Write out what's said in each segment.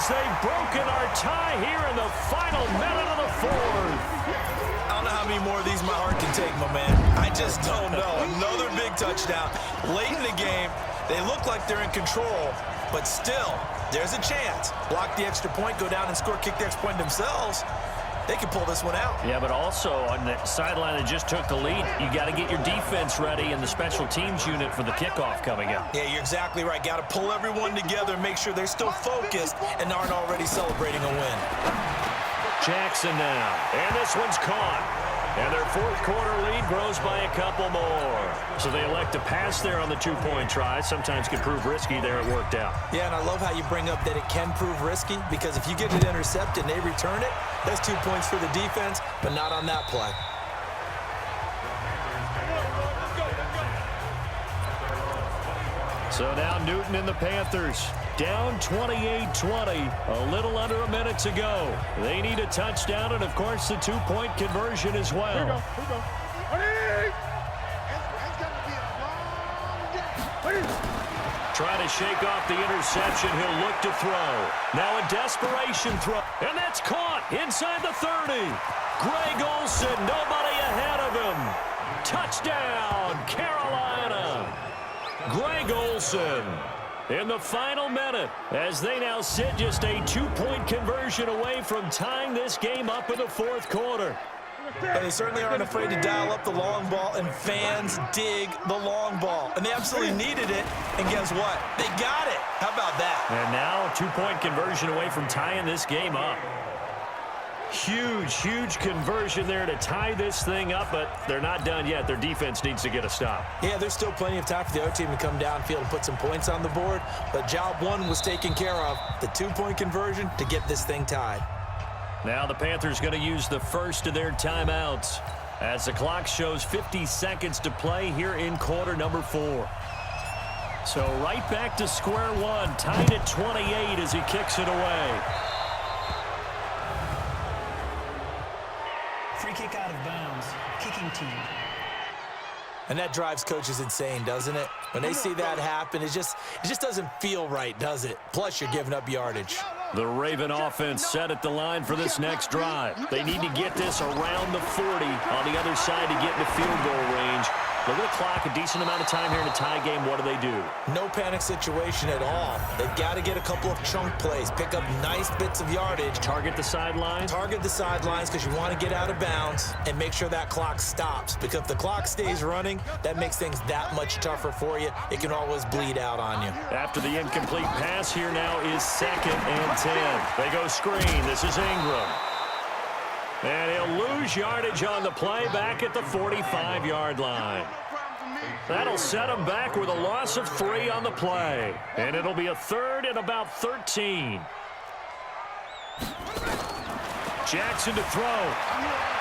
as they've broken our tie here in the final minute of the fourth. I don't know how many more of these my heart can take, my man. I just don't know. Another big touchdown. Late in the game, they look like they're in control, but still, there's a chance. Block the extra point, go down and score, kick the extra point themselves. They can pull this one out. Yeah, but also on the sideline that just took the lead, you got to get your defense ready and the special teams unit for the kickoff coming up. Yeah, you're exactly right. Got to pull everyone together and make sure they're still focused and aren't already celebrating a win. Jackson now, and this one's caught. And their fourth quarter lead grows by a couple more. So they elect to pass there on the two-point try. Sometimes can prove risky. There it worked out. Yeah, and I love how you bring up that it can prove risky, because if you get it intercepted and they return it, that's 2 points for the defense, but not on that play. So now Newton and the Panthers down 28-20, a little under a minute to go. They need a touchdown and, of course, the two-point conversion as well. Here we go. Trying to shake off the interception. He'll look to throw. Now a desperation throw. And that's caught inside the 30. Greg Olsen, nobody ahead of him. Touchdown, Carolina. Greg Olsen in the final minute as they now sit just a two-point conversion away from tying this game up in the fourth quarter. But they certainly aren't afraid to dial up the long ball, and fans dig the long ball. And they absolutely needed it, and guess what? They got it. How about that? And now a two-point conversion away from tying this game up. Huge, huge conversion there to tie this thing up, but they're not done yet. Their defense needs to get a stop. Yeah, there's still plenty of time for the other team to come downfield and put some points on the board, but job one was taken care of. The two-point conversion to get this thing tied. Now the Panthers going to use the first of their timeouts as the clock shows 50 seconds to play here in quarter number 4. So right back to square one, tied at 28 as he kicks it away. Free kick out of bounds, kicking team. And that drives coaches insane, doesn't it? When they see that happen, it just doesn't feel right, does it? Plus, you're giving up yardage. The Raven offense set at the line for this next drive. They need to get this around the 40 on the other side to get into field goal range. Look at the clock, a decent amount of time here in a tie game. What do? No panic situation at all. They've got to get a couple of chunk plays, pick up nice bits of yardage. Target the sidelines? Target the sidelines because you want to get out of bounds and make sure that clock stops. Because if the clock stays running, that makes things that much tougher for you. It can always bleed out on you. After the incomplete pass, here now is 2nd and 10. They go screen. This is Ingram. And he'll lose yardage on the play back at the 45-yard line. That'll set him back with a loss of 3 on the play. And it'll be a 3rd and about 13. Jackson to throw.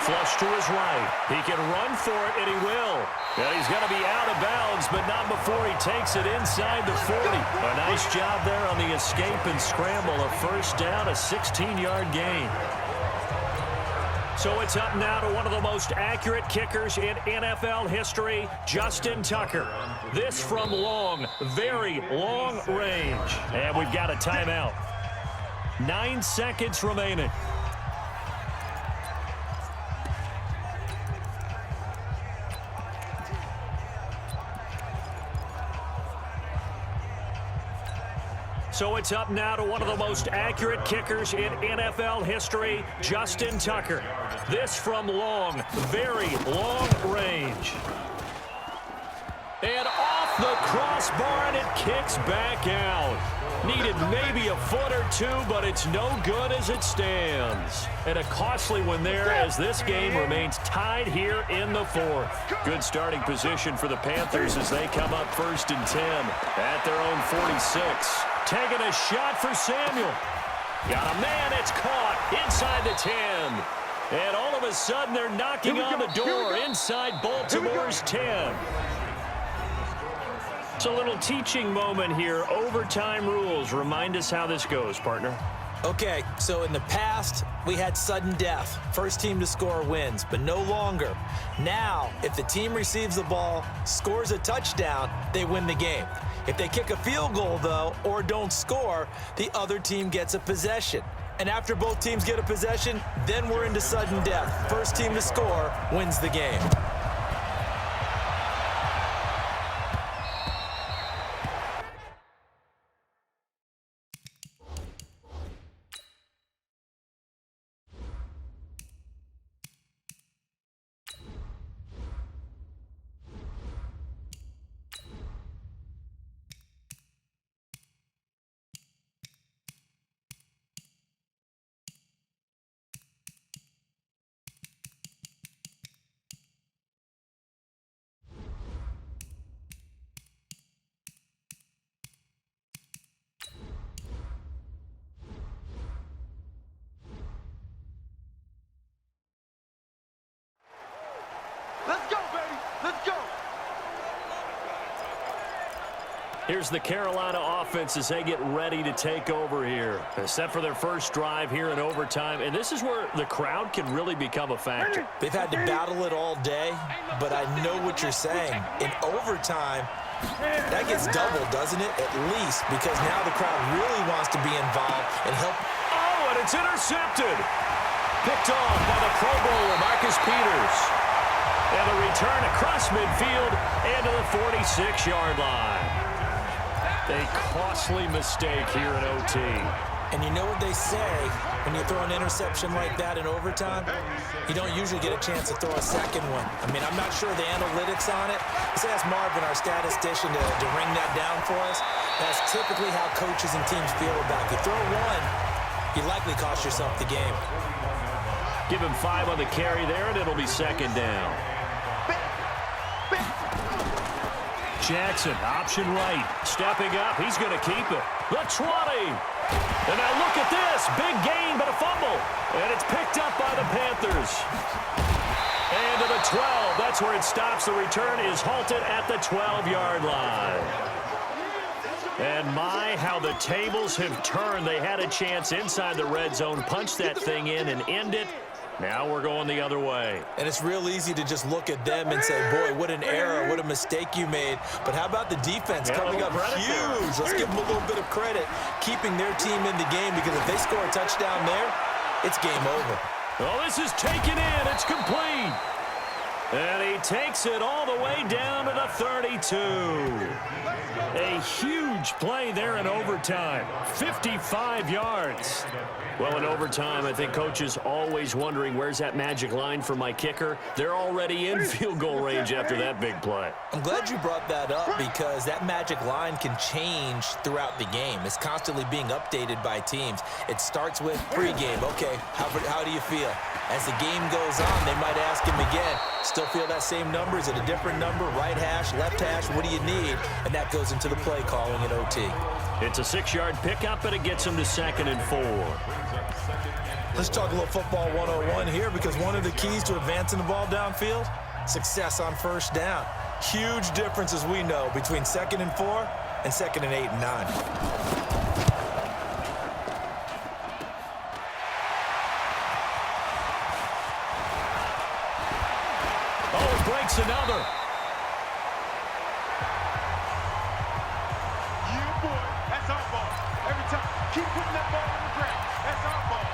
Flush to his right. He can run for it, and he will. And he's going to be out of bounds, but not before he takes it inside the 40. A nice job there on the escape and scramble. A first down, a 16-yard gain. So it's up now to one of the most accurate kickers in NFL history, Justin Tucker. This from long, very long range. And we've got a timeout. 9 seconds remaining. So it's up now to one of the most accurate kickers in NFL history, Justin Tucker. This from long, very long range. And off the crossbar, and it kicks back out. Needed maybe a foot or two, but it's no good as it stands. And a costly one there as this game remains tied here in the 4th. Good starting position for the Panthers as they come up 1st and 10 at their own 46. Taking a shot for Samuel. Got a man, it's caught inside the 10. And all of a sudden, they're knocking on the door inside Baltimore's 10. It's a little teaching moment here. Overtime rules. Remind us how this goes, partner. Okay, so in the past, we had sudden death. First team to score wins, but no longer. Now, if the team receives the ball, scores a touchdown, they win the game. If they kick a field goal, though, or don't score, the other team gets a possession. And after both teams get a possession, then we're into sudden death. First team to score wins the game. Let's go, baby. Let's go. Here's the Carolina offense as they get ready to take over here. They're set for their first drive here in overtime, and this is where the crowd can really become a factor. They've had to battle it all day, but I know what you're saying. In overtime, that gets doubled, doesn't it? At least, because now the crowd really wants to be involved and help. Oh, and it's intercepted. Picked off by the Pro Bowler, Marcus Peters. And a return across midfield and to the 46-yard line. A costly mistake here in OT. And you know what they say, when you throw an interception like that in overtime, you don't usually get a chance to throw a second one. I mean, I'm not sure the analytics on it. Let's ask Marvin, our statistician, to ring that down for us. That's typically how coaches and teams feel about it. You throw one, you likely cost yourself the game. Give him 5 on the carry there, and it'll be second down. Jackson, option right. Stepping up, he's going to keep it. The 20. And now look at this. Big gain, but a fumble. And it's picked up by the Panthers. And to the 12. That's where it stops. The return is halted at the 12-yard line. And my, how the tables have turned. They had a chance inside the red zone, punch that thing in and end it. Now we're going the other way. And it's real easy to just look at them and say, boy, what an error, what a mistake you made. But how about the defense coming up huge? Let's give them a little bit of credit, keeping their team in the game, because if they score a touchdown there, it's game over. Well, this is taken in. It's complete. And he takes it all the way down to the 32. A huge play there in overtime. 55 yards. Well, in overtime, I think coaches always wondering, where's that magic line for my kicker? They're already in field goal range after that big play. I'm glad you brought that up, because that magic line can change throughout the game. It's constantly being updated by teams. It starts with pregame. Okay, how do you feel? As the game goes on, they might ask him again, still feel that same number? Is it a different number? Right hash, left hash, what do you need? And that goes into the play calling in OT. It's a 6-yard pickup, and it gets him to 2nd and 4. Let's talk a little football 101 here, because one of the keys to advancing the ball downfield, success on first down. Huge difference, as we know, between 2nd and 4 and 2nd and 8 and 9. Oh, it breaks another. Yeah, boy. That's our ball. Every time. Keep putting that ball on the ground. That's our ball.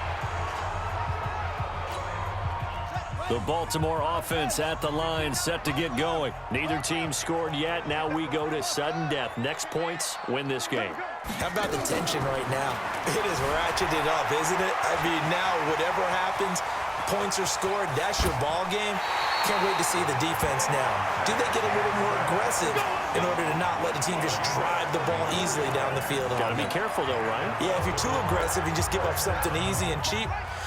The Baltimore offense at the line, set to get going. Neither team scored yet. Now we go to sudden death. Next points win this game. How about the tension right now? It is ratcheted up, isn't it? I mean, now whatever happens, points are scored, that's your ball game. Can't wait to see the defense now. Do they get a little more aggressive in order to not let the team just drive the ball easily down the field? Got to be careful, though, right? Yeah, if you're too aggressive, you just give up something easy and cheap.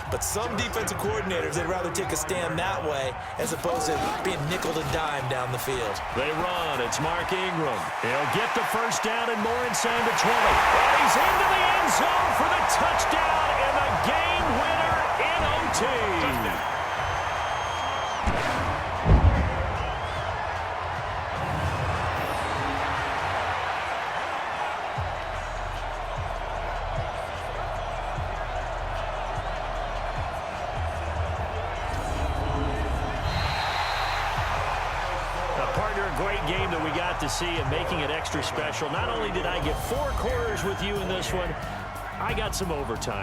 But some defensive coordinators, they'd rather take a stand that way as opposed to being nickel and dime down the field. They run. It's Mark Ingram. He'll get the first down and more inside the 20. And he's into the end zone for the touchdown and the game winner in OT. Great game that we we got to see, and making it extra special. Not only did I get 4 quarters with you in this one, I got some overtime.